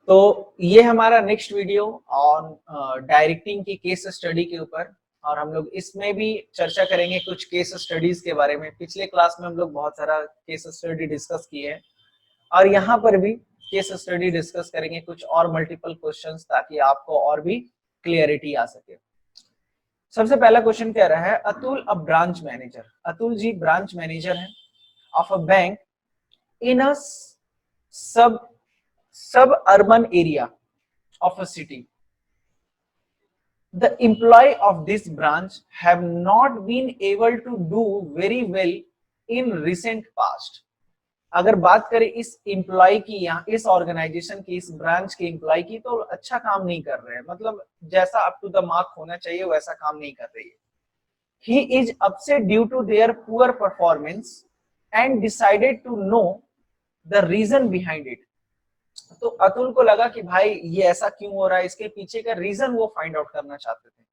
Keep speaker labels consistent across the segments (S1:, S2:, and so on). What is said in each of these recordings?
S1: तो ये हमारा नेक्स्ट वीडियो ऑन डायरेक्टिंग की केस स्टडी के ऊपर, और हम लोग इसमें भी चर्चा करेंगे कुछ केस स्टडीज के बारे में। पिछले क्लास में हम लोग बहुत सारा केस स्टडी डिस्कस किए हैं, और यहाँ पर भी केस स्टडी डिस्कस करेंगे कुछ और मल्टीपल क्वेश्चंस, ताकि आपको और भी क्लियरिटी आ सके। सबसे पहला क्वेश्चन कह रहा है, Atul a branch manager, Atul ji branch manager हैं of a bank in a sub urban area of a city. The employee of this branch have not been able to do very well in recent past. अगर बात करें इस employ की, यहाँ इस organisation की, इस ब्रांच के एम्प्लॉय की, तो अच्छा काम नहीं कर रहे हैं, मतलब जैसा अप टू द मार्क होना चाहिए वैसा काम नहीं कर रही है। He is upset due to their poor performance and decided to know the reason behind it. तो अतुल को लगा कि भाई ये ऐसा क्यों हो रहा है, इसके पीछे का रीजन वो फाइंड आउट करना चाहते थे।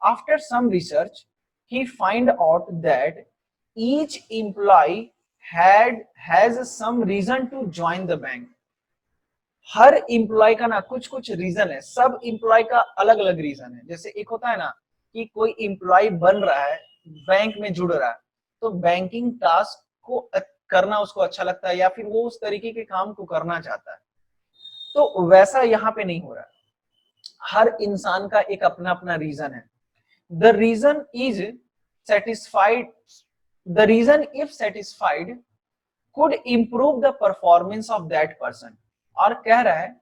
S1: After some research he find out that each employee has some reason to join the bank. हर एम्प्लॉय का ना कुछ कुछ रीजन है, सब एम्प्लॉय का अलग अलग रीजन है। जैसे एक होता है ना कि कोई एम्प्लॉय बन रहा है, बैंक में जुड़ रहा है, तो बैंकिंग टास्क को करना उसको अच्छा लगता है, या फिर वो उस तरीके के काम को करना चाहता है। तो वैसा यहाँ पे नहीं हो रहा है। हर इंसान का एक अपना अपना रीजन है। The reason is satisfied, the reason if satisfied could improve the performance of that person. और कह रहा है,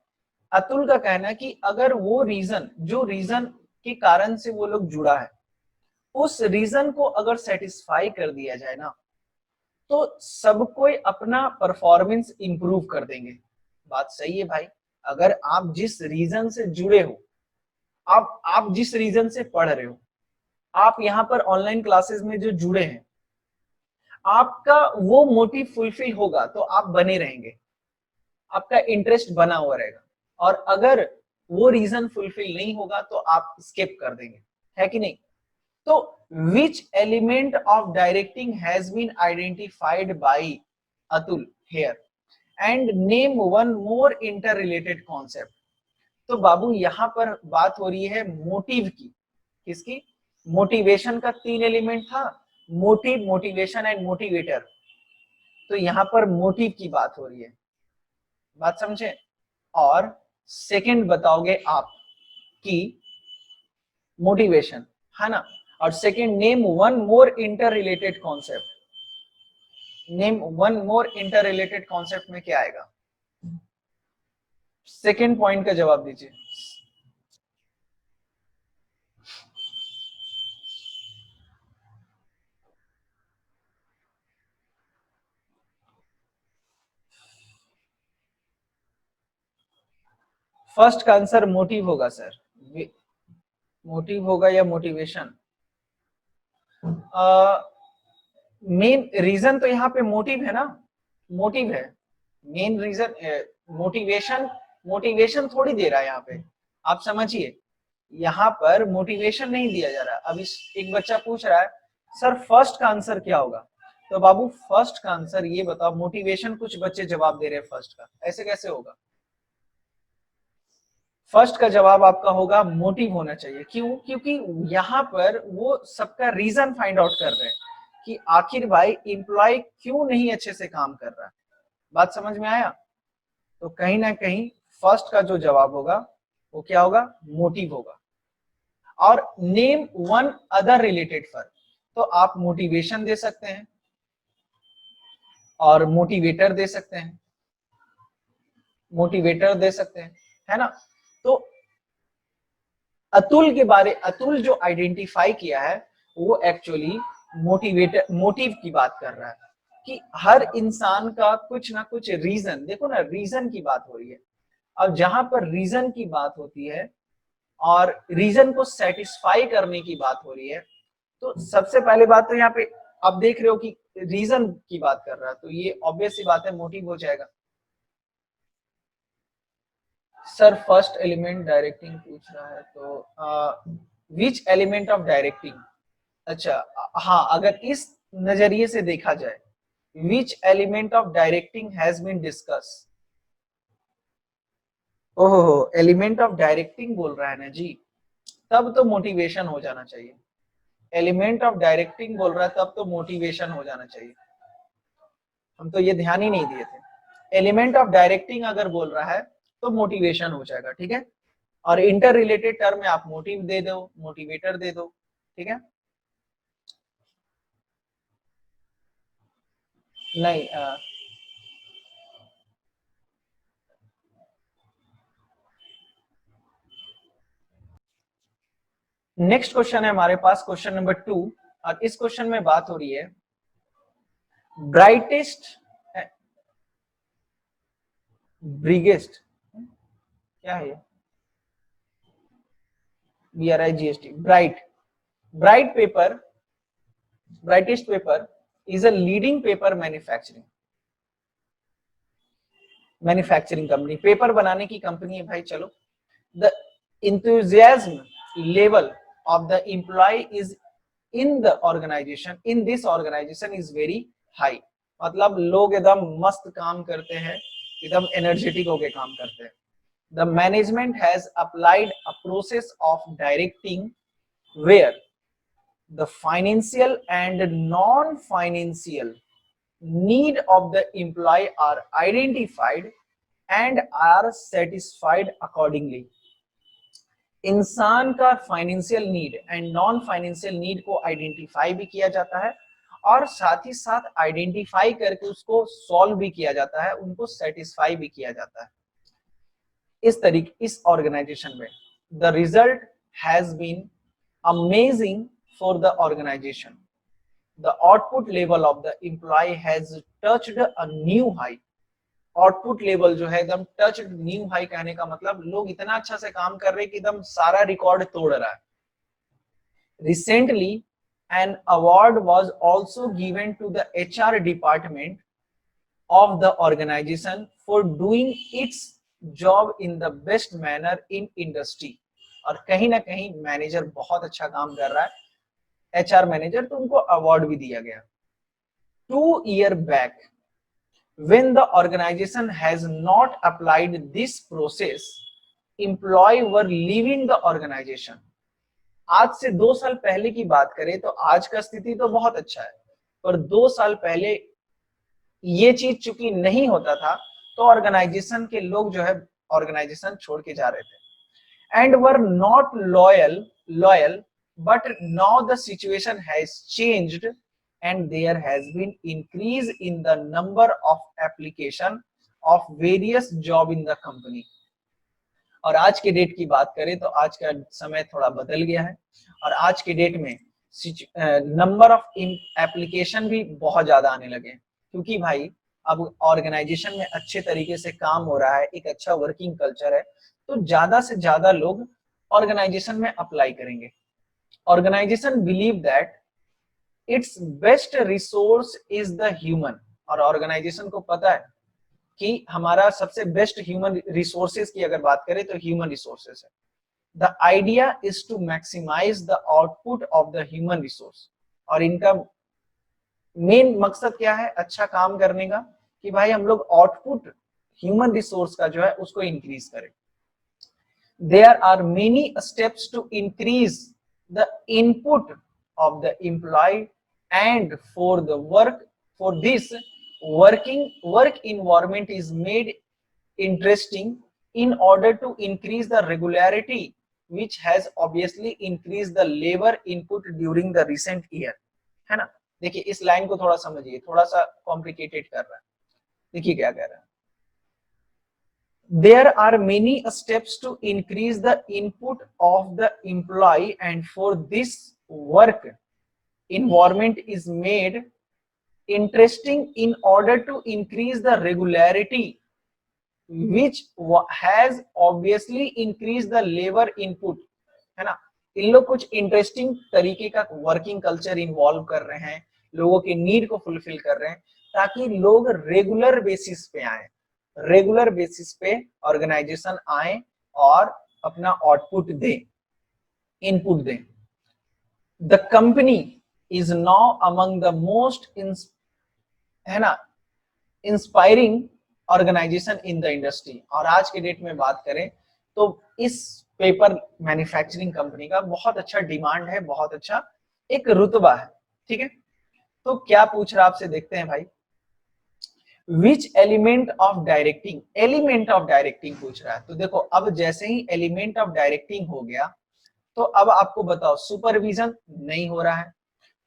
S1: अतुल का कहना है कि अगर वो रीजन, जो रीजन के कारण से वो लोग जुड़ा है, उस रीजन को अगर सेटिस्फाई कर दिया जाए ना, तो सब कोई अपना परफॉर्मेंस इंप्रूव कर देंगे। बात सही है भाई। अगर आप जिस रीजन से जुड़े हो, आप जिस रीजन से पढ़ रहे हो, आप यहाँ पर ऑनलाइन क्लासेस में जो जुड़े हैं, आपका वो मोटिव फुलफिल होगा तो आप बने रहेंगे, आपका इंटरेस्ट बना हुआ रहेगा। और अगर वो रीजन फुलफिल नहीं होगा तो आप स्किप कर देंगे, है कि नहीं? तो which element of directing has been identified by Atul here and name one more interrelated concept. तो बाबू यहाँ पर बात हो रही है मोटिव की। किसकी? मोटिवेशन का 3 एलिमेंट था, मोटिव, मोटिवेशन एंड मोटिवेटर। तो यहाँ पर मोटिव की बात हो रही है, बात समझे? और सेकंड बताओगे आप कि मोटिवेशन, है ना? और second, name one more inter related concept. Name one more inter related concept में क्या आएगा? सेकंड पॉइंट का जवाब दीजिए। फर्स्ट का आंसर मोटिव होगा सर, मोटिव होगा या मोटिवेशन? मेन रीजन तो यहाँ पे मोटिव है ना, मोटिव है मेन रीजन। मोटिवेशन, मोटिवेशन थोड़ी दे रहा है यहाँ पे, आप समझिए। यहाँ पर मोटिवेशन नहीं दिया जा रहा। अभी एक बच्चा पूछ रहा है, सर फर्स्ट का आंसर क्या होगा? तो बाबू फर्स्ट का आंसर ये बताओ, मोटिवेशन कुछ बच्चे जवाब दे रहे हैं फर्स्ट का, ऐसे कैसे होगा? फर्स्ट का जवाब आपका होगा मोटिव होना चाहिए। क्यों? क्योंकि यहाँ पर वो सबका रीजन फाइंड आउट कर रहे हैं कि आखिर भाई एम्प्लॉय क्यों नहीं अच्छे से काम कर रहा है। बात समझ में आया? तो कहीं ना कहीं फर्स्ट का जो जवाब होगा वो क्या होगा? मोटिव होगा। और नेम वन अदर रिलेटेड फर्क, तो आप मोटिवेशन दे सकते हैं और मोटिवेटर दे सकते हैं, मोटिवेटर दे सकते हैं, है ना? तो अतुल के बारे, अतुल जो आइडेंटिफाई किया है वो एक्चुअली मोटिवेटर, मोटिव की बात कर रहा है कि हर इंसान का कुछ ना कुछ रीजन, देखो ना रीजन की बात हो रही है। अब जहां पर रीजन की बात होती है और रीजन को सेटिस्फाई करने की बात हो रही है, तो सबसे पहले बात तो यहाँ पे आप देख रहे हो कि रीजन की बात कर रहा है, तो ये ऑब्वियस सी बात है, मोटिव हो जाएगा। सर फर्स्ट एलिमेंट डायरेक्टिंग पूछ रहा है, तो विच एलिमेंट ऑफ डायरेक्टिंग? अच्छा, हाँ, अगर इस नजरिए से देखा जाए, which element of directing has been discuss, ओहो, एलिमेंट ऑफ डायरेक्टिंग बोल रहा है ना जी, तब तो मोटिवेशन हो जाना चाहिए। एलिमेंट ऑफ डायरेक्टिंग बोल रहा है तब तो मोटिवेशन हो जाना चाहिए, हम तो ये ध्यान ही नहीं दिए थे। एलिमेंट ऑफ डायरेक्टिंग अगर बोल रहा है तो मोटिवेशन हो जाएगा, ठीक है। और इंटर रिलेटेड टर्म में आप मोटिव दे दो, मोटिवेटर दे दो, ठीक है। नहीं नेक्स्ट क्वेश्चन है हमारे पास, क्वेश्चन नंबर 2। और इस क्वेश्चन में बात हो रही है ब्राइटेस्ट ब्रिगेस्ट, क्या है ये, BRIGST, bright, bright paper, brightest paper is a leading paper manufacturing company, paper बनाने की कंपनी है भाई। चलो, the enthusiasm level of the employee is in the organization, in this organization is very high। मतलब लोग एकदम मस्त काम करते हैं, एकदम एनर्जेटिक होके काम करते हैं। The management has applied a process of directing where the financial and non-financial need of the employee are identified and are satisfied accordingly। इंसान का financial need and non financial need को आइडेंटिफाई भी किया जाता है और साथ ही साथ आइडेंटिफाई करके उसको सॉल्व भी किया जाता है, उनको सेटिस्फाई भी किया जाता है। इस तरीके इस ऑर्गेनाइजेशन में the result has been amazing for the organisation. The output level of the employee has touched a new high. Output level जो है एकदम टच न्यू हाई, कहने का मतलब लोग इतना अच्छा से काम कर रहे हैं कि एकदम सारा रिकॉर्ड तोड़ रहा है। Recently an award was also given to the HR department of the organisation for doing its job in the best manner in industry. और कहीं ना कहीं मैनेजर बहुत अच्छा काम कर रहा है, HR मैनेजर, तो उनको अवार्ड भी दिया गया। 2 year back, when the organization has not applied this process, employee were leaving the organization। आज से 2 साल पहले की बात करें तो आज का स्थिति तो बहुत अच्छा है, पर 2 साल पहले ये चीज चूंकि नहीं होता था तो ऑर्गेनाइजेशन के लोग जो है ऑर्गेनाइजेशन छोड़ के जा रहे थे and were not loyal. But now the situation has changed and there has been increase in the number of application of various job in the company। और आज के डेट की बात करें तो आज का समय थोड़ा बदल गया है और आज के डेट में नंबर ऑफ एप्लीकेशन भी बहुत ज्यादा आने लगे, क्योंकि भाई अब ऑर्गेनाइजेशन में अच्छे तरीके से काम हो रहा है, एक अच्छा वर्किंग कल्चर है, तो ज्यादा से ज्यादा लोग ऑर्गेनाइजेशन में अप्लाई करेंगे। Organisation believe that its best resource is the human. और ऑर्गेनाइजेशन को पता है कि हमारा सबसे बेस्ट ह्यूमन रिसोर्सेज की अगर बात करें तो ह्यूमन रिसोर्सेज है। The idea is to maximise the output of the human resource. और इनका मेन मकसद क्या है अच्छा काम करने का, कि भाई हम लोग आउटपुट ह्यूमन रिसोर्स का जो है उसको इंक्रीज करें। There are many steps to increase the input of the employee and for this work environment is made interesting in order to increase the regularity, which has obviously increased the labor input during the recent year। है ना, देखिए इस line को थोड़ा समझिए, थोड़ा सा complicated कर रहा है। देखिए क्या कह रहा है, there are many steps to increase the input of the employee and for this work environment is made interesting in order to increase the regularity, which has obviously increased the labor input। है ना, इन लोग कुछ interesting तरीके का working culture involve कर रहे हैं, लोगों के नीड को फुलफिल कर रहे हैं ताकि लोग रेगुलर बेसिस पे आए, रेगुलर बेसिस पे ऑर्गेनाइजेशन आए और अपना आउटपुट दें, इनपुट दें। The company is now among the most है ना inspiring organisation in the industry. और आज के डेट में बात करें तो इस पेपर मैन्युफैक्चरिंग कंपनी का बहुत अच्छा डिमांड है, बहुत अच्छा एक रुतबा है। ठीक है, तो क्या पूछ रहा आपसे, देखते हैं भाई। विच element of directing, element of directing पूछ रहा है। तो देखो अब जैसे ही एलिमेंट ऑफ डायरेक्टिंग हो गया तो अब आपको बताओ, सुपरविजन नहीं हो रहा है,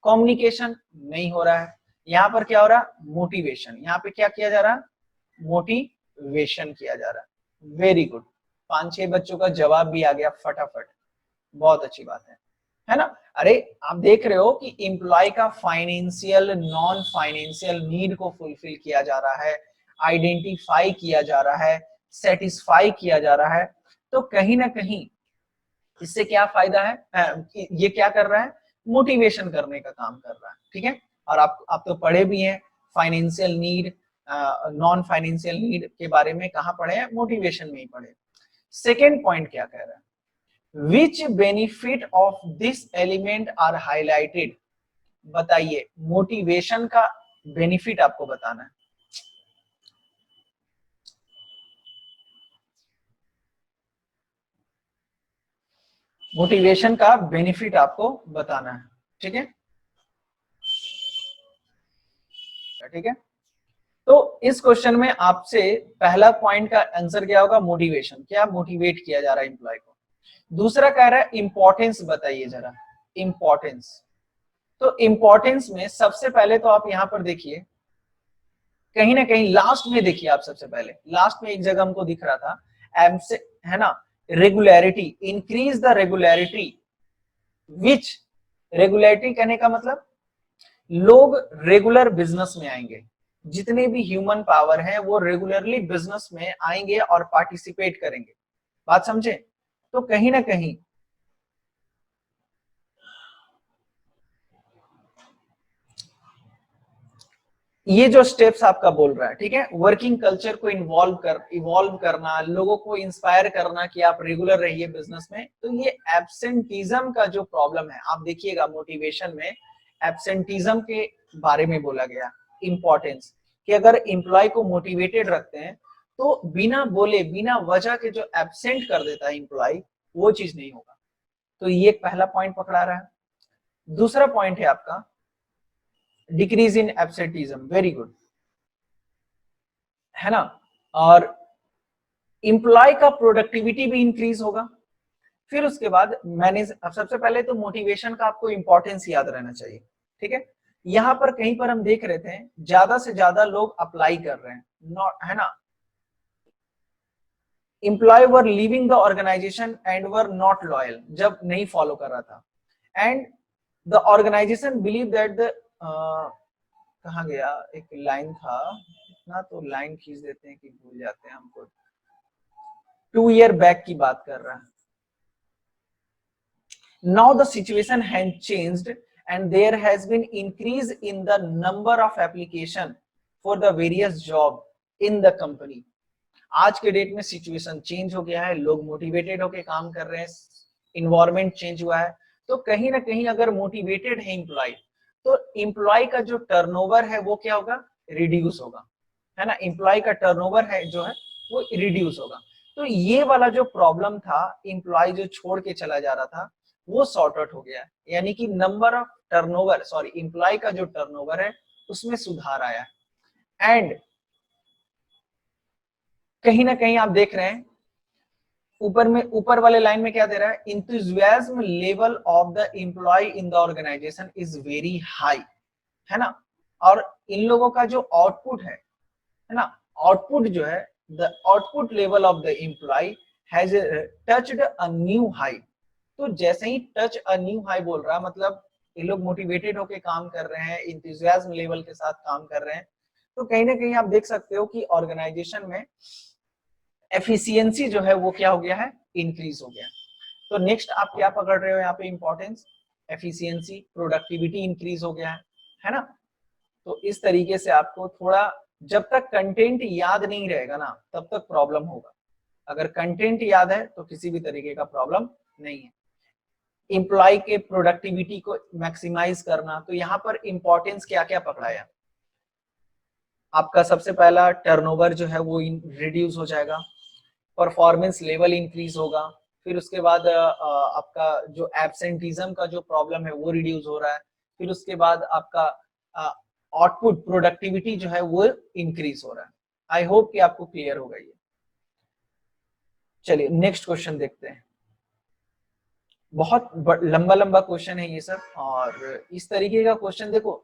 S1: कम्युनिकेशन नहीं हो रहा है, यहां पर क्या हो रहा है, मोटिवेशन। यहां पे क्या किया जा रहा है, मोटिवेशन किया जा रहा है। वेरी गुड, 5-6 बच्चों का जवाब भी आ गया फटाफट, बहुत अच्छी बात है ना। अरे आप देख रहे हो कि एम्प्लॉय का फाइनेंशियल नॉन फाइनेंशियल नीड को फुलफिल किया जा रहा है, आइडेंटिफाई किया जा रहा है, सेटिस्फाई किया जा रहा है। तो कहीं ना कहीं इससे क्या फायदा है, ये क्या कर रहा है, मोटिवेशन करने का काम कर रहा है। ठीक है, और आप तो पढ़े भी हैं financial need, non financial need के बारे में, कहां पढ़े हैं, मोटिवेशन में ही पढ़े। सेकेंड पॉइंट क्या कह रहा है, which benefit of this element are highlighted. बताइए, मोटिवेशन का बेनिफिट आपको बताना है। मोटिवेशन का बेनिफिट आपको बताना है। ठीक है, ठीक है। तो इस क्वेश्चन में आपसे पहला पॉइंट का आंसर क्या होगा, मोटिवेशन, क्या मोटिवेट किया जा रहा है एम्प्लॉय को। दूसरा कह रहा है इंपॉर्टेंस बताइए जरा, इंपॉर्टेंस। तो इंपॉर्टेंस में सबसे पहले तो आप यहां पर देखिए, कहीं ना कहीं लास्ट में देखिए, आप सबसे पहले लास्ट में एक जगह हमको दिख रहा था एमसे, है ना, regularity, increase the regularity which, regularity कहने का मतलब लोग रेगुलर बिजनेस में आएंगे, जितने भी ह्यूमन पावर है वो रेगुलरली बिजनेस में आएंगे और पार्टिसिपेट करेंगे। बात समझे। तो कहीं ना कहीं ये जो स्टेप्स आपका बोल रहा है, ठीक है, वर्किंग कल्चर को इवॉल्व करना, लोगों को इंस्पायर करना कि आप रेगुलर रहिए बिजनेस में। तो ये एब्सेंटिज्म का जो प्रॉब्लम है, आप देखिएगा मोटिवेशन में एब्सेंटिज्म के बारे में बोला गया, इंपॉर्टेंस, कि अगर एम्प्लॉय को मोटिवेटेड रखते हैं तो बिना बोले बिना वजह के जो एब्सेंट कर देता है एम्प्लॉय, वो चीज नहीं होगा। तो ये पहला पॉइंट पकड़ा रहा है। दूसरा पॉइंट है आपका decrease in absenteeism, very good, है ना। और इंप्लॉय का प्रोडक्टिविटी भी इंक्रीज होगा। फिर उसके बाद मैनेज, अब सबसे पहले तो मोटिवेशन का आपको इंपॉर्टेंस याद रहना चाहिए। ठीक है, यहां पर कहीं पर हम देख रहे थे ज्यादा से ज्यादा लोग अप्लाई कर रहे हैं, नॉट, है ना, employee were leaving the organisation and were not loyal, जब नहीं फॉलो कर रहा था, and the organisation believe that the, कहाँ गया, एक लाइन था, इतना तो लाइन खींच देते हैं कि भूल जाते हैं हमको। 2 ईयर बैक की बात कर रहा है। Now the situation has changed and there has been increase in the number of application for the various job in the company. आज के डेट में सिचुएशन चेंज हो गया है, लोग मोटिवेटेड होकर काम कर रहे हैं, इन्वायरमेंट चेंज हुआ है। तो कहीं ना कहीं अगर मोटिवेटेड है एम्प्लॉय, तो एम्प्लॉय का जो टर्नओवर है वो क्या होगा, रिड्यूस होगा, है ना। एम्प्लॉय का टर्नओवर है जो है वो रिड्यूस होगा। तो ये वाला जो प्रॉब्लम था, एम्प्लॉय जो छोड़ के चला जा रहा था, वो सॉर्ट आउट हो गया है। यानी कि number of turnover, sorry, employee का जो टर्नओवर है उसमें सुधार आया है। एंड कहीं ना कहीं आप देख रहे हैं ऊपर में, ऊपर वाले लाइन में क्या दे रहा है, enthusiasm level of the employee in the organisation is very high, है ना। और इन लोगों का जो आउटपुट है ना, आउटपुट जो है, the output level of the employee has touched a new high. तो जैसे ही टच अ न्यू हाई बोल रहा है, मतलब ये लोग मोटिवेटेड होकर काम कर रहे हैं, इंथुजियाज्म लेवल के साथ काम कर रहे हैं। तो कहीं ना कहीं आप देख सकते हो कि ऑर्गेनाइजेशन में एफिशिएंसी जो है वो क्या हो गया है, इंक्रीज हो गया। तो नेक्स्ट आप क्या पकड़ रहे हो यहाँ पे, इंपॉर्टेंस, एफिशिएंसी, प्रोडक्टिविटी इंक्रीज हो गया है ना। तो इस तरीके से आपको थोड़ा, जब तक कंटेंट याद नहीं रहेगा ना तब तक प्रॉब्लम होगा। अगर कंटेंट याद है तो किसी भी तरीके का प्रॉब्लम नहीं है। एम्प्लॉय के प्रोडक्टिविटी को मैक्सिमाइज करना, तो यहाँ पर इंपॉर्टेंस क्या क्या पकड़ाया, आपका सबसे पहला टर्नओवर जो है वो रिड्यूस हो जाएगा, परफॉर्मेंस लेवल इंक्रीज होगा, फिर उसके बाद आपका जो एब्सेंटिज्म का जो प्रॉब्लम है वो रिड्यूस हो रहा है, फिर उसके बाद आपका आउटपुट प्रोडक्टिविटी जो है वो इंक्रीज हो रहा है। आई होप कि आपको क्लियर होगा ये। चलिए नेक्स्ट क्वेश्चन देखते हैं। बहुत लंबा लंबा क्वेश्चन है ये सब, और इस तरीके का क्वेश्चन देखो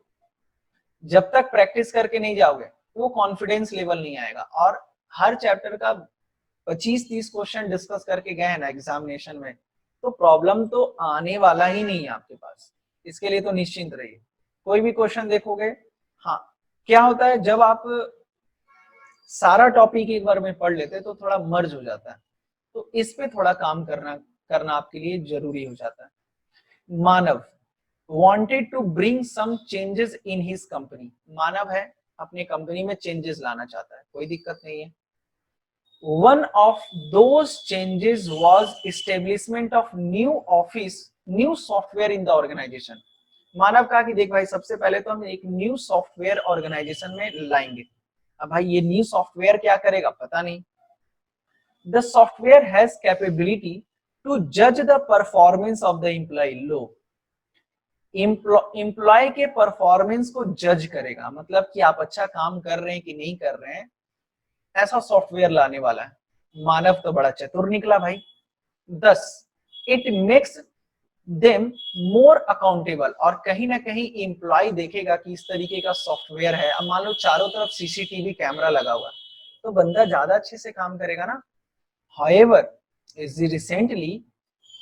S1: जब तक प्रैक्टिस करके नहीं जाओगे वो कॉन्फिडेंस लेवल नहीं आएगा। और हर चैप्टर का 25-30 क्वेश्चन डिस्कस करके गए हैं ना एग्जामिनेशन में, तो प्रॉब्लम तो आने वाला ही नहीं है आपके पास, इसके लिए तो निश्चिंत रहिए। कोई भी क्वेश्चन देखोगे, हाँ क्या होता है जब आप सारा टॉपिक एक बार में पढ़ लेते हैं तो थोड़ा मर्ज हो जाता है, तो इस पे थोड़ा काम करना आपके लिए जरूरी हो जाता है। मानव wanted to bring some changes in his company। मानव है अपनी कंपनी में चेंजेस लाना चाहता है, कोई दिक्कत नहीं है। One of those changes was establishment of new office, new software in the organization। मानव कहा कि देख भाई सबसे पहले तो हम एक न्यू सॉफ्टवेयर ऑर्गेनाइजेशन में लाएंगे। अब भाई ये न्यू सॉफ्टवेयर क्या करेगा पता नहीं। The software has capability to judge the performance of the employee। लो, एम्प्लॉय के परफॉर्मेंस को जज करेगा, मतलब कि आप अच्छा काम कर रहे हैं कि नहीं कर रहे हैं, ऐसा सॉफ्टवेयर लाने वाला है। मानव तो बड़ा चतुर निकला भाई। 10 it makes them more accountable. और कहीं ना कहीं एम्प्लॉय देखेगा कि इस तरीके का सॉफ्टवेयर है, अब मान लो चारों तरफ सीसीटीवी कैमरा लगा हुआ तो बंदा ज्यादा अच्छे से काम करेगा ना। However, recently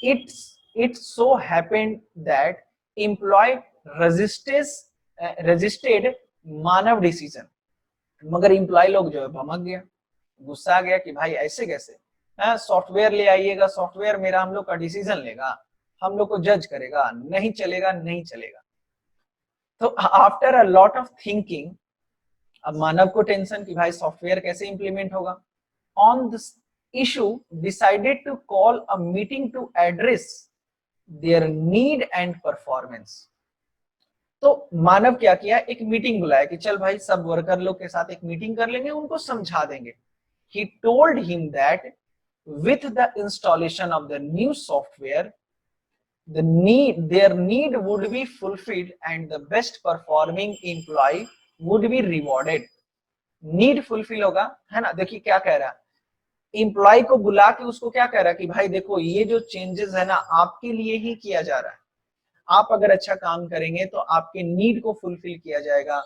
S1: it so happened that employee resisted Manav decision. मगर एम्प्लॉय लोग जो है भमक गया, गुस्सा आ गया कि भाई ऐसे कैसे, सॉफ्टवेयर ले आइएगा, सॉफ्टवेयर मेरा हम लोग का डिसीजन लेगा, हम लोग को जज करेगा, नहीं चलेगा नहीं चलेगा। तो after a lot of thinking, अब मानव को टेंशन कि भाई सॉफ्टवेयर कैसे इंप्लीमेंट होगा। On this issue decided to call a meeting to address their need and performance. तो मानव क्या किया, एक मीटिंग बुलाया कि चल भाई सब वर्कर लोग के साथ एक मीटिंग कर लेंगे, उनको समझा देंगे। He told him that with the installation of the new software, their need would be fulfilled and the best performing employee would be rewarded। Need fulfil होगा, है ना। देखिए क्या कह रहा है, एम्प्लॉय को बुला के उसको क्या कह रहा है कि भाई देखो ये जो चेंजेस है ना आपके लिए ही किया जा रहा है, आप अगर अच्छा काम करेंगे तो आपके नीड को फुलफिल किया जाएगा,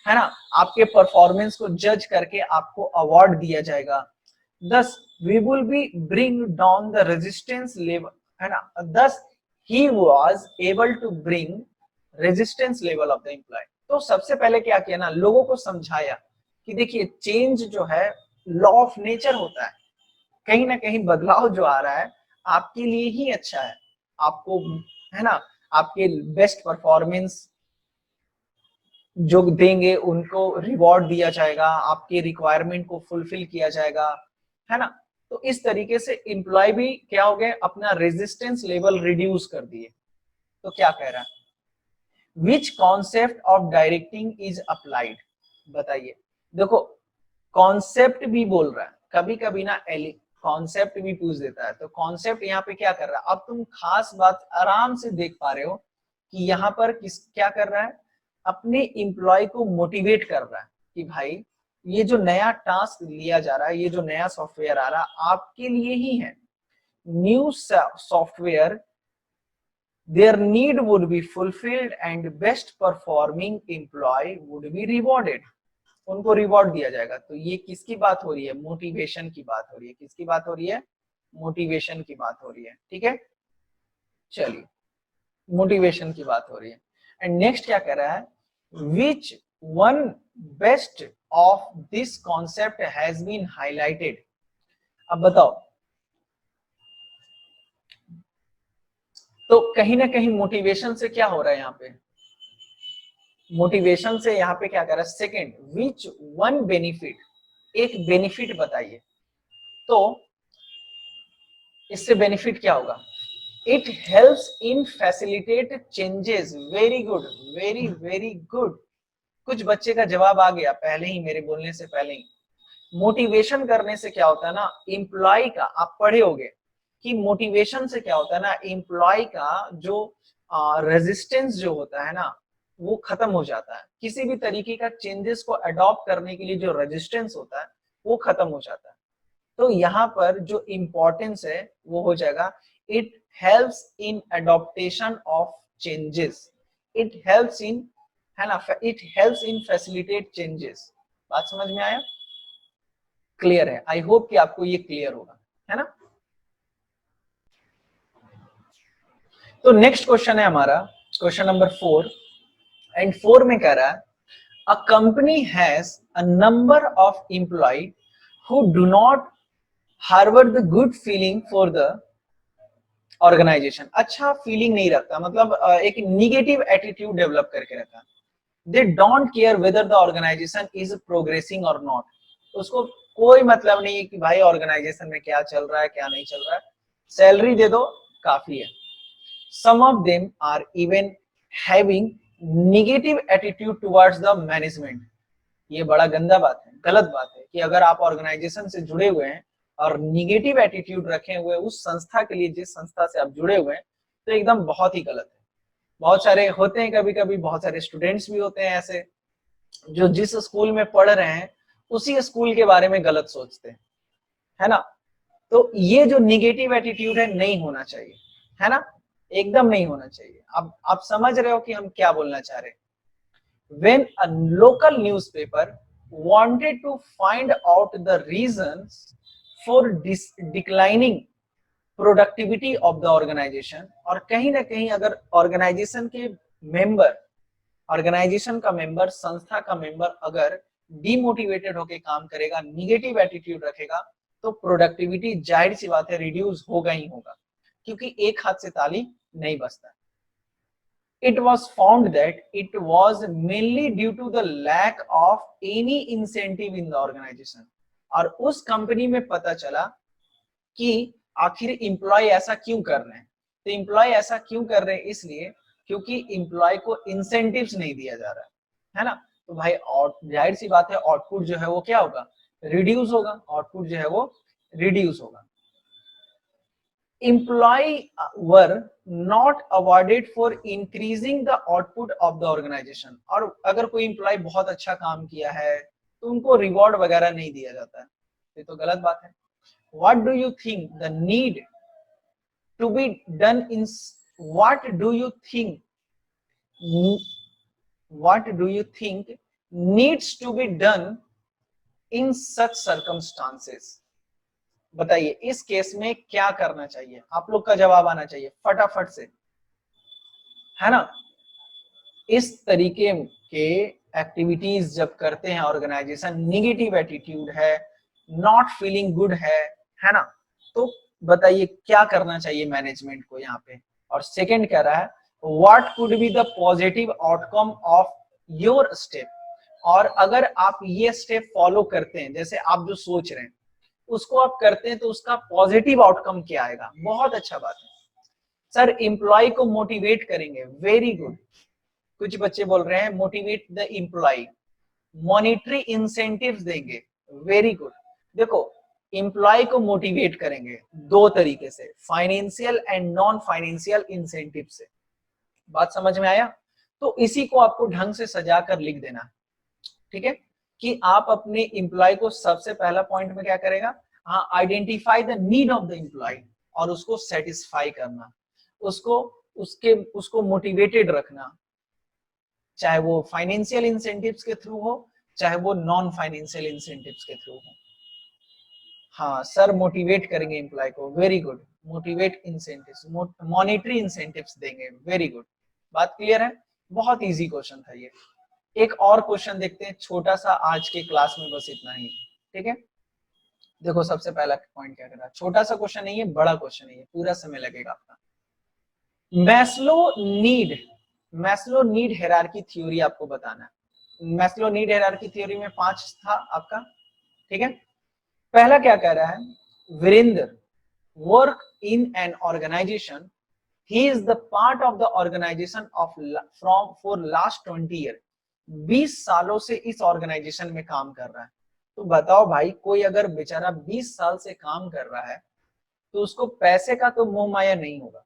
S1: है ना। आपके परफॉर्मेंस को जज करके आपको अवार्ड दिया जाएगा। Thus we will be bring down the resistance level, है ना। Thus he was able to bring resistance level of the employee. तो सबसे पहले क्या किया ना, लोगों को समझाया कि देखिए चेंज जो है लॉ ऑफ नेचर होता है, कहीं ना कहीं बदलाव जो आ रहा है आपके लिए ही अच्छा है, आपको, है ना, आपके बेस्ट परफॉर्मेंस जो देंगे उनको रिवॉर्ड दिया जाएगा, आपके रिक्वायरमेंट को फुलफिल किया जाएगा, है ना। तो इस तरीके से एम्प्लॉय भी क्या हो गए, अपना रेजिस्टेंस लेवल रिड्यूस कर दिए। तो क्या कह रहा है, विच concept of directing is applied. बताइए, देखो कॉन्सेप्ट भी बोल रहा है, कभी कभी ना कॉन्सेप्ट भी पूछ देता है। तो कॉन्सेप्ट यहाँ पे क्या कर रहा है, अब तुम खास बात आराम से देख पा रहे हो कि यहाँ पर क्या कर रहा है, अपने एम्प्लॉय को मोटिवेट कर रहा है कि भाई ये जो नया टास्क लिया जा रहा है, ये जो नया सॉफ्टवेयर आ रहा है आपके लिए ही है। New software their need would be fulfilled and best performing employee would be rewarded। उनको रिवॉर्ड दिया जाएगा। तो ये किसकी बात हो रही है, मोटिवेशन की बात हो रही है। किसकी बात हो रही है, मोटिवेशन की बात हो रही है। ठीक है, चलिए मोटिवेशन की बात हो रही है। एंड नेक्स्ट क्या कह रहा है, which one best of this concept has been highlighted. अब बताओ, तो कहीं ना कहीं मोटिवेशन से क्या हो रहा है, यहाँ पे मोटिवेशन से यहाँ पे क्या कर रहा है, सेकेंड विच वन बेनिफिट, एक बेनिफिट बताइए। तो इससे बेनिफिट क्या होगा, it helps in facilitate changes. Very good, very very good. कुछ बच्चे का जवाब आ गया पहले ही, मेरे बोलने से पहले ही। मोटिवेशन करने से क्या होता है ना, एम्प्लॉय का, आप पढ़े होगे कि मोटिवेशन से क्या होता है ना, एम्प्लॉय का जो रेजिस्टेंस जो होता है ना वो खत्म हो जाता है। किसी भी तरीके का चेंजेस को अडॉप्ट करने के लिए जो रेजिस्टेंस होता है वो खत्म हो जाता है। तो यहाँ पर जो इंपॉर्टेंस है वो हो जाएगा, it helps in adaptation of changes, it helps in, है ना, it helps in facilitate changes. बात समझ में आया? क्लियर है? आई होप कि आपको ये क्लियर होगा, है ना। तो नेक्स्ट क्वेश्चन है हमारा क्वेश्चन नंबर 4, एंड 4 में कह रहा है, a company has a number of employee who do not harbour the good feeling for the organisation. अच्छा फीलिंग नहीं रखता, मतलब एक निगेटिव एटीट्यूड डेवलप करके रखा। They don't care whether the organisation is progressing और नॉट। उसको कोई मतलब नहीं है कि भाई ऑर्गेनाइजेशन में क्या चल रहा है क्या नहीं चल रहा है, सैलरी दे दो काफी है। Some of them are even having negative attitude towards the management। ये बड़ा गंदा बात है, गलत बात है कि अगर आप ऑर्गेनाइजेशन से जुड़े हुए हैं और निगेटिव एटीट्यूड रखे हुए उस संस्था के लिए जिस संस्था से आप जुड़े हुए हैं, तो एकदम बहुत ही गलत है। बहुत सारे होते हैं, कभी कभी बहुत सारे स्टूडेंट्स भी होते हैं ऐसे जो जिस स्कूल में पढ़ रहे हैं उसी स्कूल के बारे में गलत सोचते हैं, है ना। तो ये जो निगेटिव एटीट्यूड है नहीं होना चाहिए, है ना, एकदम नहीं होना चाहिए। अब आप समझ रहे हो कि हम क्या बोलना चाह रहे हैं। When a local newspaper wanted to find out the reasons for declining productivity of the organization, और कहीं ना कहीं अगर ऑर्गेनाइजेशन के मेंबर, ऑर्गेनाइजेशन का मेंबर, संस्था का मेंबर अगर डिमोटिवेटेड होकर काम करेगा, निगेटिव एटीट्यूड रखेगा, तो प्रोडक्टिविटी जाहिर सी बात है रिड्यूस होगा ही होगा, क्योंकि एक हाथ से ताली नहीं बजता। It was found that it was mainly due to the lack of any incentive in the organization। और उस कंपनी में पता चला कि आखिर एम्प्लॉय ऐसा क्यों कर रहे हैं। तो एम्प्लॉय ऐसा क्यों कर रहे हैं, इसलिए क्योंकि एम्प्लॉय को इंसेंटिव्स नहीं दिया जा रहा है ना। तो भाई जाहिर सी बात है आउटपुट जो है वो क्या होगा, रिड्यूस होगा, आउटपुट जो है वो रिड्यूस होगा। Employee were not awarded for increasing the output of the organization। और अगर कोई एम्प्लॉय बहुत अच्छा काम किया है तो उनको रिवॉर्ड वगैरह नहीं दिया जाता है, ये तो गलत बात है। What do you think the need to be done in, what do you think, what do you think needs to be done in such circumstances। बताइए इस केस में क्या करना चाहिए, आप लोग का जवाब आना चाहिए फटाफट से, है ना। इस तरीके के एक्टिविटीज जब करते हैं ऑर्गेनाइजेशन, निगेटिव एटीट्यूड है, नॉट फीलिंग गुड है ना, तो बताइए क्या करना चाहिए मैनेजमेंट को यहाँ पे। और सेकंड कह रहा है what could be the positive outcome of your step. और अगर आप ये स्टेप फॉलो करते हैं, जैसे आप जो सोच रहे हैं उसको आप करते हैं, तो उसका पॉजिटिव आउटकम क्या आएगा। बहुत अच्छा बात है सर, एम्प्लॉय को मोटिवेट करेंगे, वेरी गुड। कुछ बच्चे बोल रहे हैं motivate the employee, monetary incentives देंगे, वेरी गुड। देखो एम्प्लॉय को मोटिवेट करेंगे दो तरीके से, financial and non financial incentive से। बात समझ में आया? तो इसी को आपको ढंग से सजा कर लिख देना, ठीक है, कि आप अपने एम्प्लॉय को सबसे पहला पॉइंट में क्या करेगा, हाँ, identify the need of the employee और उसको सेटिस्फाई करना, उसको मोटिवेटेड रखना, चाहे वो फाइनेंशियल इंसेंटिव्स के थ्रू हो चाहे वो नॉन फाइनेंशियल इंसेंटिव्स के थ्रू हो। हाँ सर मोटिवेट करेंगे एम्प्लॉय को, very good, motivate incentives, monetary incentives देंगे, वेरी गुड। बात क्लियर है? बहुत इजी क्वेश्चन था ये। एक और क्वेश्चन देखते हैं, छोटा सा, आज के क्लास में बस इतना ही, ठीक है। देखो सबसे पहला पॉइंट क्या कर रहा है, छोटा सा क्वेश्चन नहीं है, बड़ा क्वेश्चन है, पूरा समय लगेगा आपका। मैस्लो नीड हायरार्की थ्योरी आपको बताना है। मैस्लो नीड हायरार्की थ्योरी में 5 था आपका, ठीक है। पहला क्या कह रहा है, Virendra work in an organisation, he is the part of the organization of from for last 20 years। 20 सालों से इस ऑर्गेनाइजेशन में काम कर रहा है। तो बताओ भाई, कोई अगर बेचारा 20 साल से काम कर रहा है तो उसको पैसे का तो मोह माया नहीं होगा,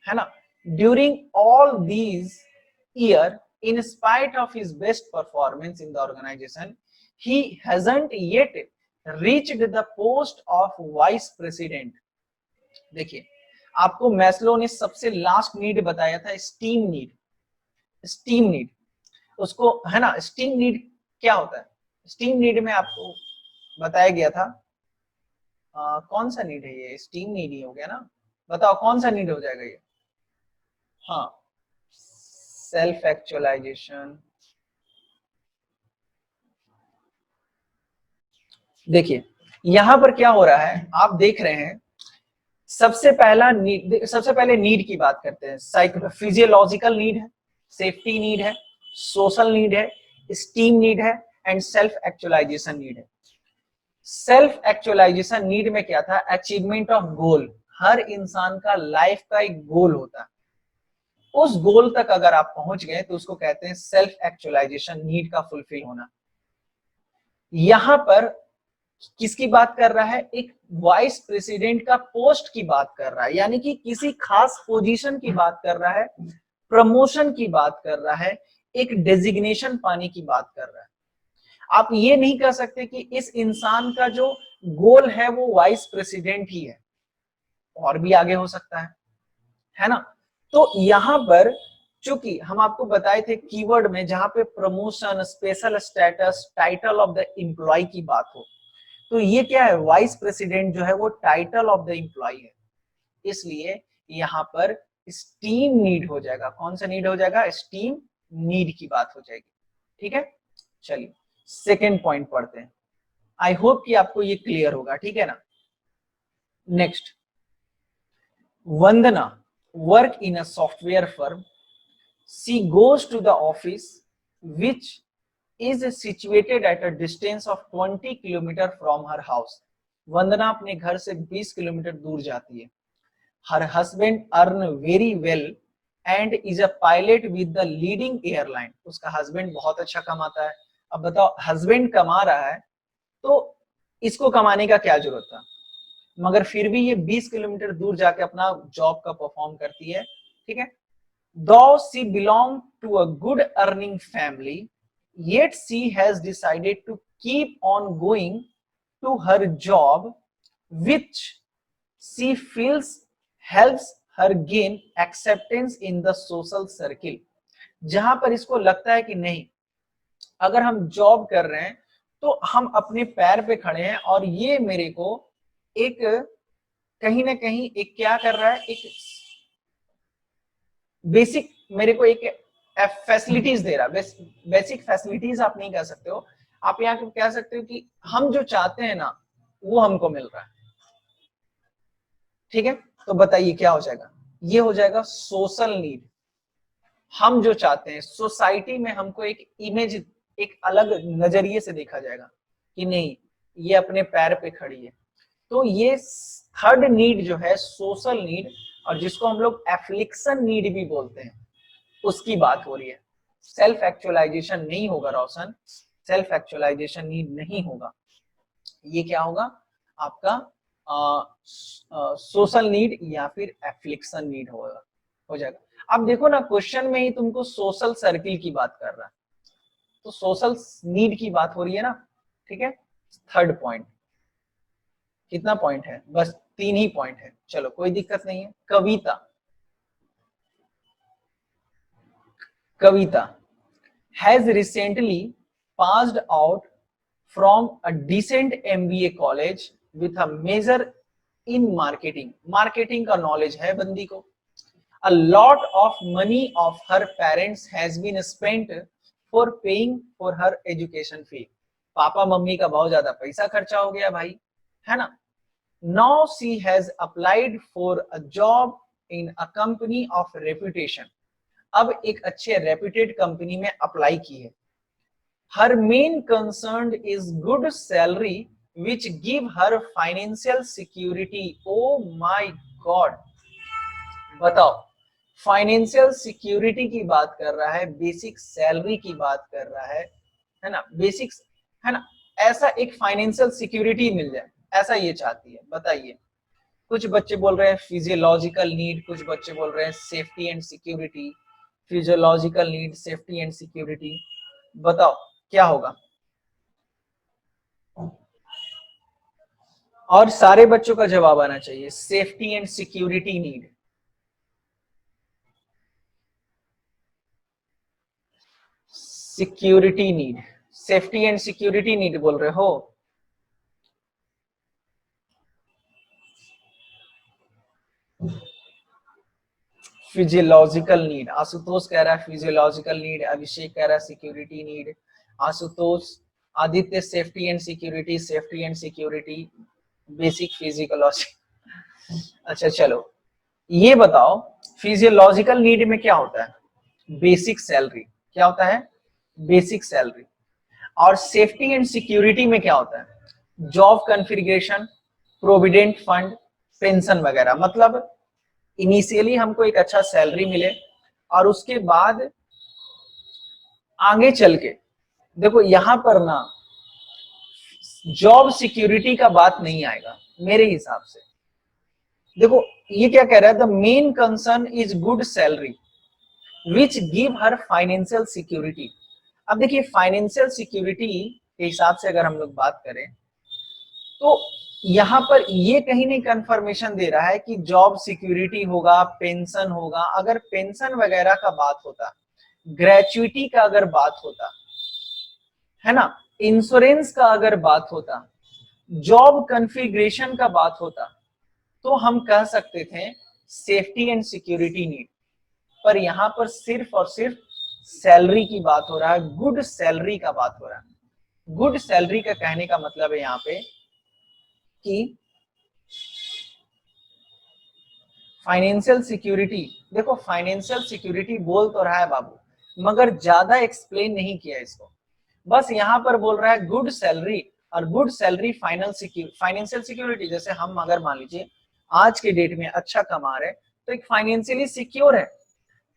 S1: है ना। During all these year, in spite of his best performance in the organization, he hasn't yet reached the post of vice president. देखिए, आपको मैस्लो ने सबसे लास्ट नीड बताया था, स्टीम नीड। स्टीम नीड उसको, है ना, स्टीम नीड क्या होता है? स्टीम नीड में आपको बताया गया था, कौन सा नीड है ये? स्टीम नीड ही हो गया ना। बताओ कौन सा नीड हो जाएगा ये? हाँ, सेल्फ एक्चुअलाइजेशन। देखिए यहां पर क्या हो रहा है, आप देख रहे हैं, सबसे पहले नीड की बात करते हैं। फिजियोलॉजिकल नीड है, सेफ्टी नीड है, सोशल नीड है, स्टीम नीड है, एंड सेल्फ एक्चुअलाइजेशन नीड है। सेल्फ एक्चुअलाइजेशन नीड में क्या था? Achievement of goal. हर इंसान का लाइफ का एक गोल होता है, उस गोल तक अगर आप पहुंच गए तो उसको कहते हैं सेल्फ एक्चुअलाइजेशन नीड का फुलफिल होना। यहां पर किसकी बात कर रहा है? एक वाइस प्रेसिडेंट का पोस्ट की बात कर रहा है, यानी कि किसी खास पोजीशन की बात कर रहा है, प्रमोशन की बात कर रहा है, एक डेजिग्नेशन पाने की बात कर रहा है। आप ये नहीं कह सकते कि इस इंसान का जो गोल है वो वाइस प्रेसिडेंट ही है, और भी आगे हो सकता है ना। तो यहां पर चूंकि हम आपको बताए थे कीवर्ड में, जहां पे promotion, special status, title of the employee की बात हो, तो ये क्या है? वाइस प्रेसिडेंट जो है वो टाइटल ऑफ द एम्प्लॉय है, इसलिए यहां पर स्टीम नीड हो जाएगा। कौन सा नीड हो जाएगा? स्टीम नीड की बात हो जाएगी। ठीक है, चलिए सेकेंड पॉइंट पढ़ते हैं। आई होप कि आपको ये क्लियर होगा, ठीक है ना। Next, Vandana work in a software firm. She goes to the office which is situated at a distance of 20 kilometre from her house. Vandana अपने घर से 20 किलोमीटर दूर जाती है। Her husband earn very well and is a pilot with the leading airline. उसका husband बहुत अच्छा कमाता है। अब बताओ, हस्बैंड कमा रहा है तो इसको कमाने का क्या जरूरत था, मगर फिर भी ये 20 किलोमीटर दूर जाके अपना जॉब का परफॉर्म करती है। ठीक है, though she belonged to a good earning family, yet she has decided to keep on going to her job, which she feels helps her gain acceptance in the social circle। जहां पर इसको लगता है कि नहीं, अगर हम जॉब कर रहे हैं तो हम अपने पैर पे खड़े हैं, और ये मेरे को एक कहीं ना कहीं एक क्या कर रहा है, एक बेसिक मेरे को एक फैसिलिटीज दे रहा है। बेसिक फैसिलिटीज आप नहीं कह सकते हो, आप यहाँ कह सकते हो कि हम जो चाहते हैं ना वो हमको मिल रहा है। ठीक है, तो बताइए क्या हो जाएगा? ये हो जाएगा सोशल नीड। हम जो चाहते हैं, सोसाइटी में हमको एक इमेज, एक अलग नजरिए से देखा जाएगा कि नहीं, ये अपने पैर पे खड़ी है। तो ये थर्ड नीड जो है, सोशल नीड, और जिसको हम लोग एफ्लिक्शन नीड भी बोलते हैं, उसकी बात हो रही है। सेल्फ एक्चुअलाइजेशन नहीं होगा रोशन, सेल्फ एक्चुअलाइजेशन नीड नहीं होगा। ये क्या होगा? आपका सोशल नीड या फिर एफ्लिक्शन नीड होगा, हो जाएगा। अब देखो ना, क्वेश्चन में ही तुमको सोशल सर्किल की बात कर रहा है, तो सोशल नीड की बात हो रही है ना। ठीक है, थर्ड पॉइंट। कितना पॉइंट है? बस 3 ही पॉइंट है, चलो कोई दिक्कत नहीं है। कविता, कविता has recently passed out from a decent MBA college with a major in marketing। Marketing का नॉलेज है बंदी को। A lot of money of her parents has been spent for paying for her education fee। Papa mummy का बहुत ज्यादा पैसा खर्चा हो गया भाई, है ना। Now she has applied for a job in a company of reputation। अब एक अच्छे रेप्यूटेड कंपनी में अप्लाई की है। Her main concern is good salary which give her financial security. Oh my god, बताओ, फाइनेंशियल सिक्योरिटी की बात कर रहा है, बेसिक सैलरी की बात कर रहा है ना, बेसिक, है ना, ऐसा एक फाइनेंशियल सिक्योरिटी मिल जाए, ऐसा ये चाहती है। बताइए, कुछ बच्चे बोल रहे हैं फिजियोलॉजिकल नीड, कुछ बच्चे बोल रहे हैं safety and security, physiological need, safety and security, बताओ क्या होगा। और सारे बच्चों का जवाब आना चाहिए safety and security need. Security need, safety and security need बोल रहे हो। फिजियोलॉजिकल नीड, आशुतोष कह रहा है फिजियोलॉजिकल नीड, अभिषेक कह रहा है security need, Ashutosh, Aditya safety and security, safety and security, basic physiology. अच्छा चलो, ये बताओ फिजियोलॉजिकल नीड में क्या होता है, बेसिक सैलरी, क्या होता है, बेसिक सैलरी। और सेफ्टी एंड सिक्योरिटी में क्या होता है, job configuration, provident fund, pension वगैरह। मतलब इनिशियली हमको एक अच्छा सैलरी मिले और उसके बाद आगे चल के, देखो यहां पर ना जॉब सिक्योरिटी का बात नहीं आएगा मेरे हिसाब से। देखो ये क्या कह रहा है, the main concern is good salary which give her financial security. अब देखिए फाइनेंशियल सिक्योरिटी के हिसाब से अगर हम लोग बात करें तो यहां पर ये कहीं नहीं कंफर्मेशन दे रहा है कि जॉब सिक्योरिटी होगा, पेंशन होगा। अगर पेंशन वगैरह का बात होता, ग्रेचुइटी का अगर बात होता, है ना, इंश्योरेंस का अगर बात होता, जॉब कॉन्फ़िगरेशन का बात होता, तो हम कह सकते थे सेफ्टी एंड सिक्योरिटी नीड। पर यहां पर सिर्फ और सिर्फ सैलरी की बात हो रहा है, गुड सैलरी का बात हो रहा है। गुड सैलरी का कहने का मतलब है यहाँ पे कि फाइनेंशियल सिक्योरिटी, देखो फाइनेंशियल सिक्योरिटी बोल तो रहा है बाबू, मगर ज्यादा एक्सप्लेन नहीं किया इसको। बस यहाँ पर बोल रहा है गुड सैलरी, और गुड सैलरी फाइनेंशियल सिक्योरिटी। जैसे हम अगर मान लीजिए आज के डेट में अच्छा कमा रहे तो एक फाइनेंशियली सिक्योर है,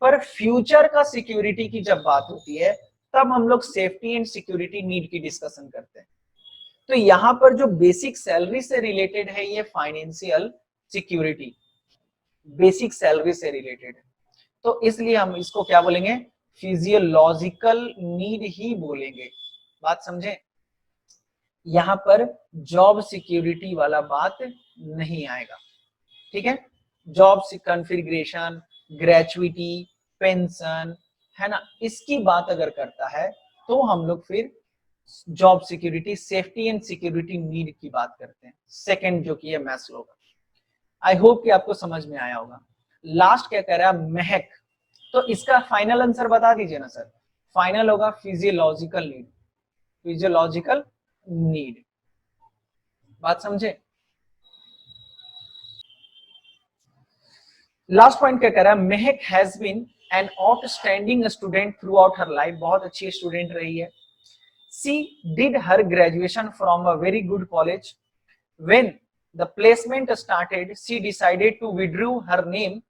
S1: पर फ्यूचर का सिक्योरिटी की जब बात होती है तब हम लोग सेफ्टी एंड सिक्योरिटी नीड की डिस्कशन करते हैं। तो यहाँ पर जो बेसिक सैलरी से रिलेटेड है ये फाइनेंशियल सिक्योरिटी, बेसिक सैलरी से रिलेटेड है, तो इसलिए हम इसको क्या बोलेंगे, फिजियोलॉजिकल नीड ही बोलेंगे। बात समझे, यहां पर जॉब सिक्योरिटी वाला बात नहीं आएगा, ठीक है। जॉब कॉन्फ़िगरेशन, ग्रेचुइटी, पेंशन, है ना, इसकी बात अगर करता है तो हम लोग फिर job security, safety and security need की बात करते हैं। सेकंड जो कि है मैस्लो का। आई होप कि आपको समझ में आया होगा। लास्ट क्या कह रहा है, महक, तो इसका फाइनल आंसर बता दीजिए ना सर। फाइनल होगा फिजियोलॉजिकल नीड, फिजियोलॉजिकल नीड। बात समझे। लास्ट पॉइंट क्या कह रहा है, Mahak has been an outstanding student throughout her life, बहुत अच्छी स्टूडेंट रही है। She did her graduation from a very good college. When the placement started she decided to withdraw her name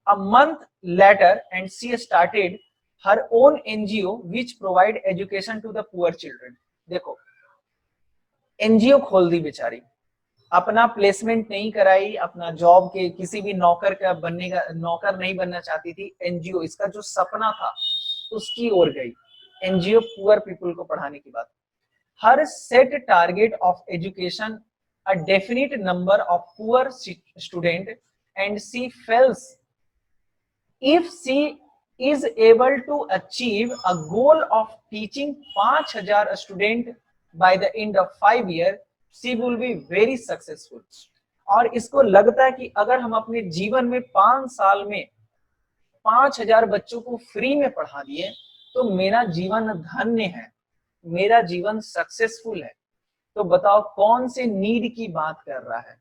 S1: a month later and she started her own NGO which provide education to the poor children। देखो NGO खोल दी बेचारी, अपना placement नहीं कराई, अपना job के किसी भी नौकर का बनने का, नौकर नहीं बनना चाहती थी, एनजीओ इसका जो सपना था उसकी ओर गई। एनजीओ पुअर पीपल को पढ़ाने की बात। Her set target of education a definite number of poor student and she fails if she is able to achieve a goal of teaching 5000 student by the end of 5 years she will be very successful। और इसको लगता है कि अगर हम अपने जीवन में 5 साल में 5000 बच्चों को फ्री में पढ़ा दिए तो मेरा जीवन धन्य है, मेरा जीवन सक्सेसफुल है। तो बताओ कौन से नीड की बात कर रहा है,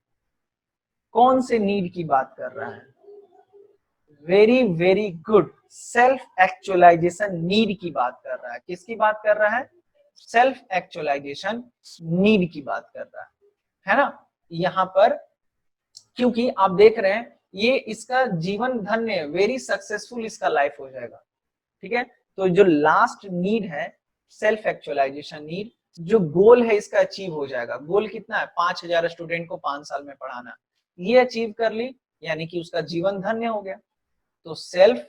S1: कौन से नीड की बात कर रहा है। Very very good, self actualisation need की बात कर रहा है। किसकी बात कर रहा है, सेल्फ एक्चुअलाइजेशन नीड की बात कर रहा है ना। यहां पर क्योंकि आप देख रहे हैं ये इसका जीवन धन्य, वेरी सक्सेसफुल इसका लाइफ हो जाएगा। ठीक है, तो जो लास्ट नीड है सेल्फ एक्चुअलाइजेशन नीड, जो गोल है इसका अचीव हो जाएगा। गोल कितना है, 5,000 स्टूडेंट को 5 साल में पढ़ाना, ये अचीव कर ली यानी कि उसका जीवन धन्य हो गया। तो सेल्फ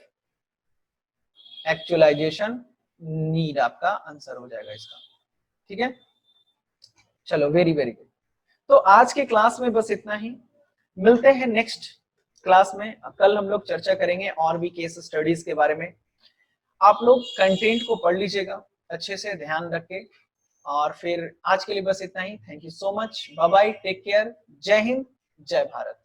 S1: एक्चुअलाइजेशन नीड आपका आंसर हो जाएगा इसका। ठीक है, चलो वेरी वेरी गुड। तो आज के क्लास में बस इतना ही, मिलते हैं नेक्स्ट क्लास में। कल हम लोग चर्चा करेंगे और भी केस स्टडीज के बारे में। आप लोग कंटेंट को पढ़ लीजिएगा अच्छे से ध्यान रख के, और फिर आज के लिए बस इतना ही। Thank you so much, bye bye, take care, जय हिंद, जय भारत।